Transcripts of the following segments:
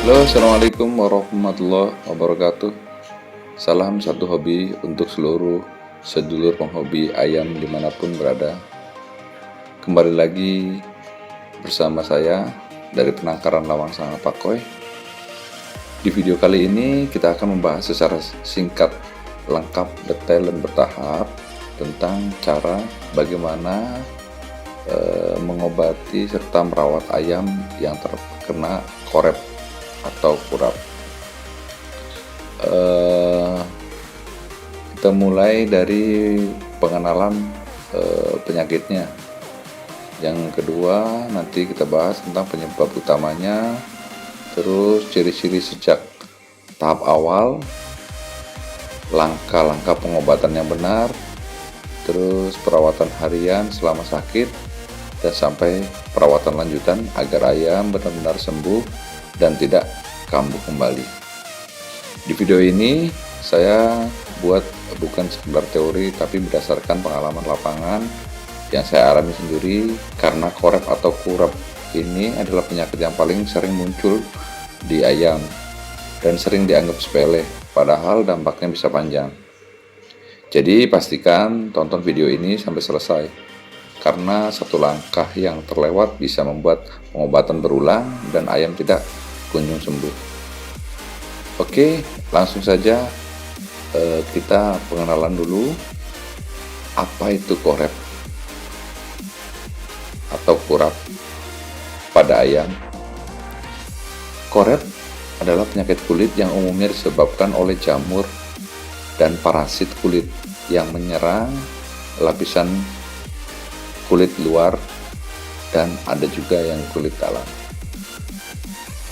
Halo, assalamualaikum warahmatullahi wabarakatuh. Salam satu hobi untuk seluruh sedulur penghobi ayam dimanapun berada. Kembali lagi bersama saya dari penangkaran Lawang Sanga Pakoy. Di video kali ini kita akan membahas secara singkat, lengkap, detail, dan bertahap tentang cara bagaimana mengobati serta merawat ayam yang terkena korep atau kurap. Kita mulai dari pengenalan penyakitnya. Yang kedua nanti kita bahas tentang penyebab utamanya, terus ciri-ciri sejak tahap awal, langkah-langkah pengobatan yang benar, terus perawatan harian selama sakit, dan sampai perawatan lanjutan agar ayam benar-benar sembuh dan tidak kambuh kembali. Di video ini saya buat bukan sekedar teori, tapi berdasarkan pengalaman lapangan yang saya alami sendiri, karena korep atau kurap ini adalah penyakit yang paling sering muncul di ayam dan sering dianggap sepele, padahal dampaknya bisa panjang. Jadi pastikan tonton video ini sampai selesai, karena satu langkah yang terlewat bisa membuat pengobatan berulang dan ayam tidak kunjung sembuh. Oke, langsung saja kita pengenalan dulu. Apa itu korep atau kurap pada ayam? Korep adalah penyakit kulit yang umumnya disebabkan oleh jamur dan parasit kulit yang menyerang lapisan kulit luar, dan ada juga yang kulit dalam.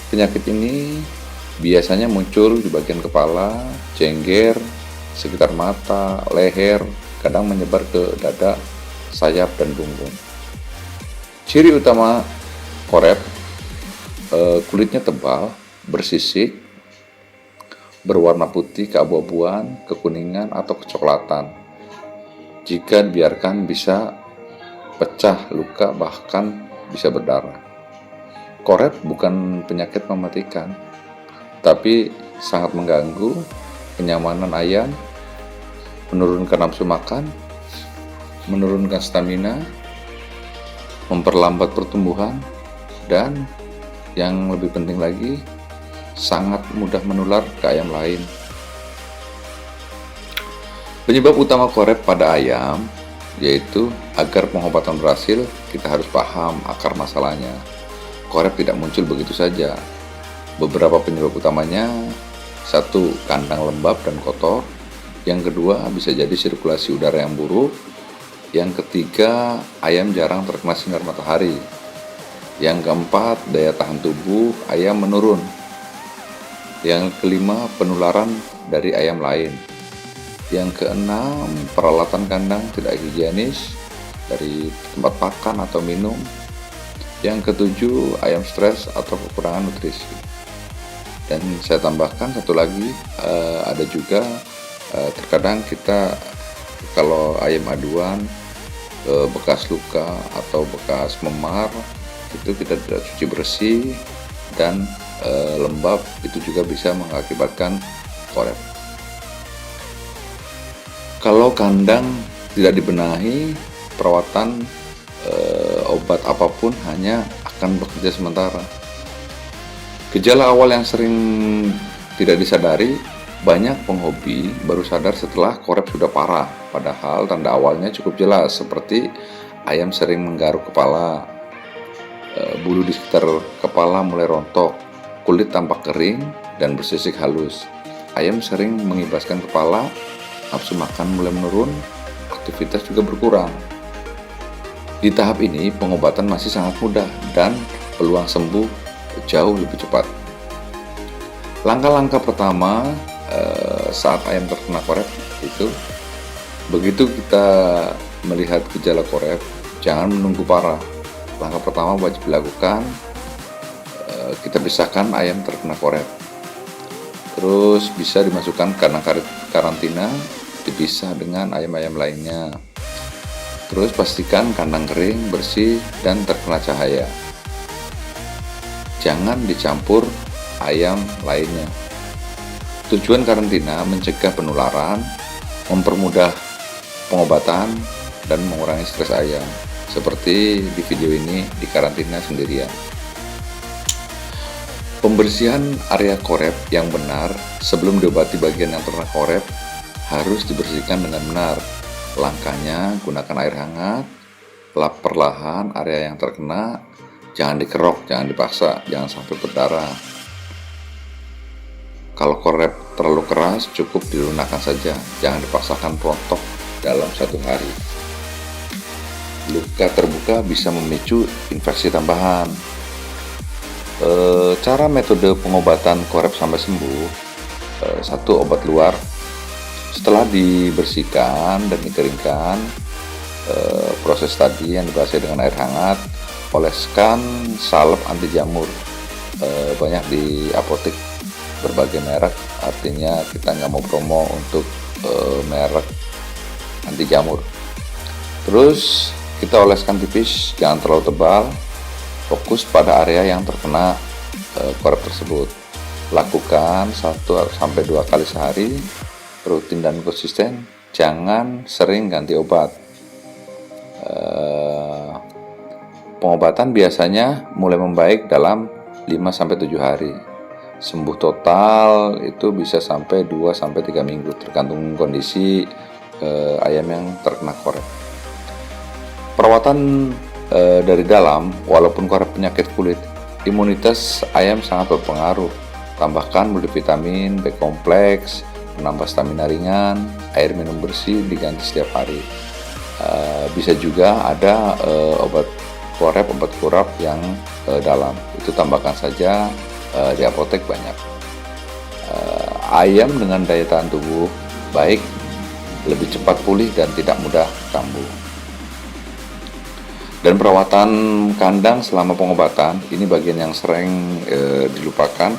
Penyakit ini biasanya muncul di bagian kepala, jengger, sekitar mata, leher, kadang menyebar ke dada, sayap, dan punggung. Ciri utama korep, kulitnya tebal, bersisik, berwarna putih, keabu-abuan, kekuningan, atau kecoklatan. Jika dibiarkan bisa pecah, luka, bahkan bisa berdarah. Korep bukan penyakit mematikan, tapi sangat mengganggu kenyamanan ayam, menurunkan nafsu makan, menurunkan stamina, memperlambat pertumbuhan, dan yang lebih penting lagi, sangat mudah menular ke ayam lain. Penyebab utama korep pada ayam yaitu agar pengobatan berhasil, kita harus paham akar masalahnya. Korep tidak muncul begitu saja. Beberapa penyebab utamanya: satu, kandang lembab dan kotor. Yang kedua, bisa jadi sirkulasi udara yang buruk. Yang ketiga, ayam jarang terkena sinar matahari. Yang keempat, daya tahan tubuh ayam menurun. Yang kelima, penularan dari ayam lain. Yang keenam, peralatan kandang tidak higienis dari tempat pakan atau minum. Yang ketujuh, ayam stres atau kekurangan nutrisi. Dan saya tambahkan satu lagi, ada juga terkadang kita kalau ayam aduan bekas luka atau bekas memar, itu kita tidak cuci bersih dan lembab, itu juga bisa mengakibatkan korep. Kalau kandang tidak dibenahi, perawatan obat apapun hanya akan bekerja sementara. Gejala awal yang sering tidak disadari, banyak penghobi baru sadar setelah korep sudah parah, padahal tanda awalnya cukup jelas, seperti ayam sering menggaruk kepala, bulu di sekitar kepala mulai rontok, kulit tampak kering dan bersisik halus, ayam sering mengibaskan kepala, nafsu makan mulai menurun, aktivitas juga berkurang. Di tahap ini pengobatan masih sangat mudah dan peluang sembuh jauh lebih cepat. Langkah-langkah pertama saat ayam terkena korep itu, begitu kita melihat gejala korep, jangan menunggu parah. Langkah pertama wajib dilakukan, kita pisahkan ayam terkena korep. Terus bisa dimasukkan kandang karantina, dipisah dengan ayam-ayam lainnya. Terus pastikan kandang kering, bersih, dan terkena cahaya. Jangan dicampur ayam lainnya. Tujuan karantina mencegah penularan, mempermudah pengobatan, dan mengurangi stres ayam. Seperti di video ini, di karantina sendirian. Pembersihan area korep yang benar sebelum diobati bagian yang terkena korep harus dibersihkan dengan benar. Langkahnya, gunakan air hangat, lap perlahan area yang terkena, jangan dikerok, jangan dipaksa, jangan sampai berdarah. Kalau korep terlalu keras, cukup dilunakkan saja, jangan dipaksakan rontok dalam 1 hari. Luka terbuka bisa memicu infeksi tambahan. Cara metode pengobatan korep sampai sembuh. 1. Obat luar. Setelah dibersihkan dan dikeringkan, proses tadi yang dibahas dengan air hangat, oleskan salep anti jamur. Banyak di apotek berbagai merek, artinya kita nggak mau promo untuk merek anti jamur. Terus kita oleskan tipis, jangan terlalu tebal. Fokus pada area yang terkena korep tersebut. Lakukan 1-2 kali sehari, rutin dan konsisten. Jangan sering ganti obat. Pengobatan biasanya mulai membaik dalam 5-7 hari. Sembuh total itu bisa sampai 2-3 minggu, tergantung kondisi ayam yang terkena korep. Perawatan dari dalam, walaupun korep penyakit kulit, imunitas ayam sangat berpengaruh. Tambahkan multivitamin, B kompleks, menambah stamina ringan, air minum bersih diganti setiap hari. Bisa juga ada obat kurap yang dalam, itu tambahkan saja, di apotek banyak. Ayam dengan daya tahan tubuh baik, lebih cepat pulih dan tidak mudah kambuh. Dan perawatan kandang selama pengobatan, ini bagian yang sering dilupakan,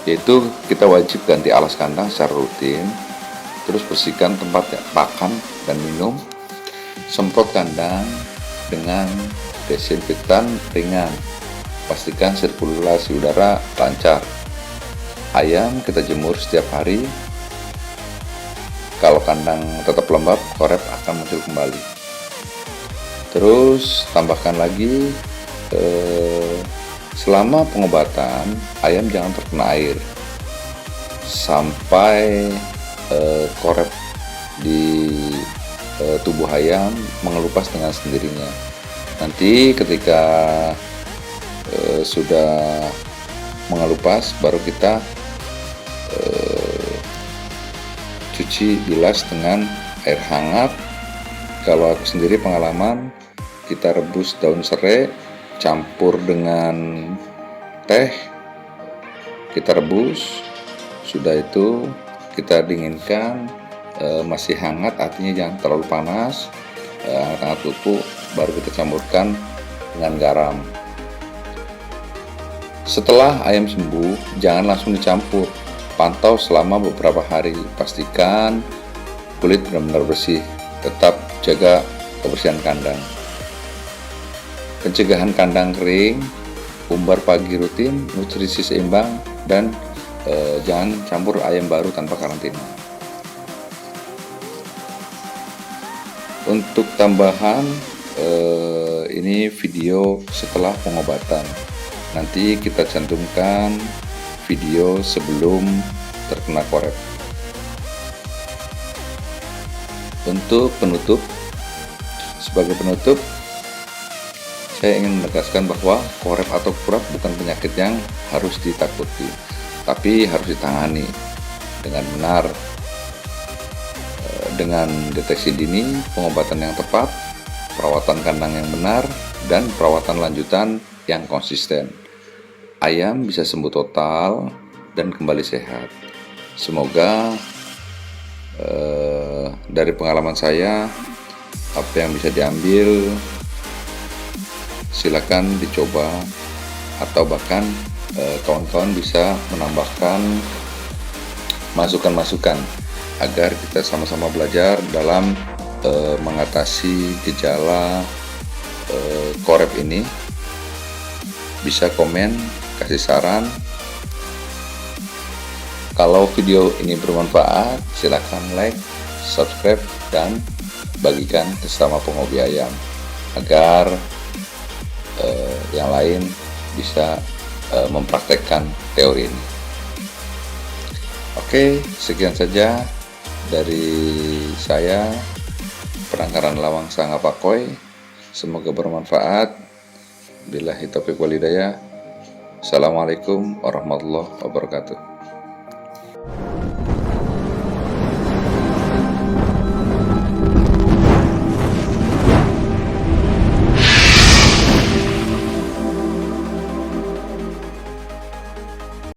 yaitu kita wajib ganti alas kandang secara rutin, terus bersihkan tempat pakan dan minum, semprot kandang dengan desinfektan ringan, pastikan sirkulasi udara lancar. Ayam kita jemur setiap hari, kalau kandang tetap lembab, korep akan muncul kembali. Terus tambahkan lagi, selama pengobatan ayam jangan terkena air sampai korep di tubuh ayam mengelupas dengan sendirinya. Nanti ketika sudah mengelupas, baru kita cuci, bilas dengan air hangat. Kalau aku sendiri pengalaman, kita rebus daun serai, campur dengan teh, kita rebus. Sudah itu kita dinginkan, masih hangat, artinya jangan terlalu panas, hangat kuku, baru kita campurkan dengan garam. Setelah ayam sembuh, jangan langsung dicampur, pantau selama beberapa hari, pastikan kulit benar-benar bersih, tetap jaga kebersihan kandang. Pencegahan kandang kering, umbar pagi rutin, nutrisi seimbang, dan jangan campur ayam baru tanpa karantina. Untuk tambahan, ini video setelah pengobatan. Nanti kita cantumkan video sebelum terkena korep. Untuk penutup, sebagai penutup, saya ingin menegaskan bahwa korep atau kurap bukan penyakit yang harus ditakuti, tapi harus ditangani dengan benar, dengan deteksi dini, pengobatan yang tepat, perawatan kandang yang benar, dan perawatan lanjutan yang konsisten. Ayam bisa sembuh total dan kembali sehat. Semoga dari pengalaman saya, apa yang bisa diambil silakan dicoba, atau bahkan kawan-kawan bisa menambahkan masukan-masukan agar kita sama-sama belajar dalam mengatasi gejala korep ini. Bisa komen, kasih saran, Kalau video ini bermanfaat, silakan like, subscribe, dan bagikan ke sesama penghobi ayam agar yang lain bisa mempraktekkan teori ini. Oke, sekian saja dari saya, penangkaran lawang Sanga Pakoi. Semoga bermanfaat. Billahi taufiq wal hidayah. Assalamualaikum warahmatullahi wabarakatuh.